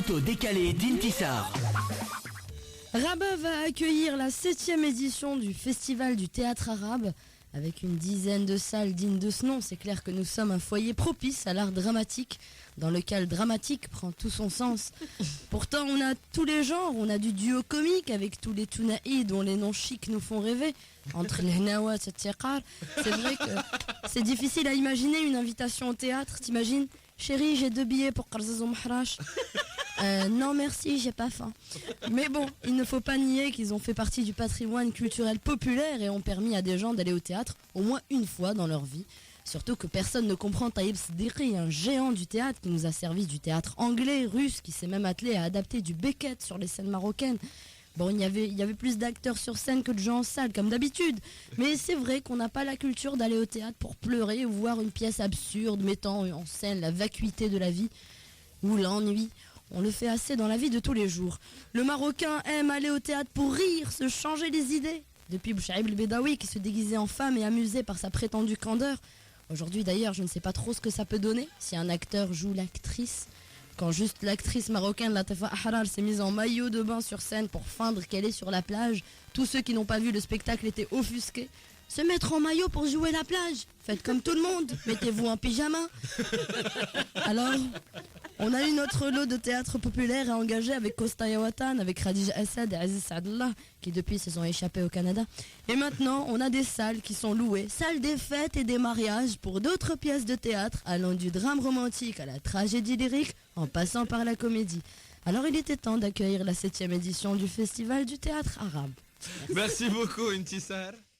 l'édito décalé d'Intisar. Rabat va accueillir la 7e édition du Festival du théâtre arabe. Avec une dizaine de salles dignes de ce nom, c'est clair que nous sommes un foyer propice à l'art dramatique, dans lequel dramatique prend tout son sens. Pourtant, on a tous les genres, on a du duo comique avec tous les Tounaï dont les noms chics nous font rêver, entre les Nawat et Tchekar. C'est vrai que c'est difficile à imaginer une invitation au théâtre, t'imagines? Chérie, j'ai 2 billets pour Karzaz Mahrash. Non merci, j'ai pas faim. Mais bon, il ne faut pas nier qu'ils ont fait partie du patrimoine culturel populaire et ont permis à des gens d'aller au théâtre au moins une fois dans leur vie. Surtout que personne ne comprend Taïb Siddiqui, un géant du théâtre qui nous a servi du théâtre anglais, russe, qui s'est même attelé à adapter du Beckett sur les scènes marocaines. Bon, il y avait plus d'acteurs sur scène que de gens en salle, comme d'habitude. Mais c'est vrai qu'on n'a pas la culture d'aller au théâtre pour pleurer ou voir une pièce absurde mettant en scène la vacuité de la vie ou l'ennui. On le fait assez dans la vie de tous les jours. Le Marocain aime aller au théâtre pour rire, se changer les idées. Depuis Bouchaïb el Bedawi qui se déguisait en femme et amusé par sa prétendue candeur. Aujourd'hui d'ailleurs, je ne sais pas trop ce que ça peut donner si un acteur joue l'actrice. Quand juste l'actrice marocaine Latifa Ahrar s'est mise en maillot de bain sur scène pour feindre qu'elle est sur la plage, tous ceux qui n'ont pas vu le spectacle étaient offusqués. Se mettre en maillot pour jouer la plage, faites comme tout le monde, mettez-vous en pyjama. Alors, on a eu notre lot de théâtre populaire à engager avec Costa Yawatan, avec Khadija Assad et Aziz Saadallah, qui depuis se sont échappés au Canada. Et maintenant, on a des salles qui sont louées, salles des fêtes et des mariages pour d'autres pièces de théâtre, allant du drame romantique à la tragédie lyrique, en passant par la comédie. Alors il était temps d'accueillir la 7e édition du Festival du théâtre arabe. Merci beaucoup, Intisar.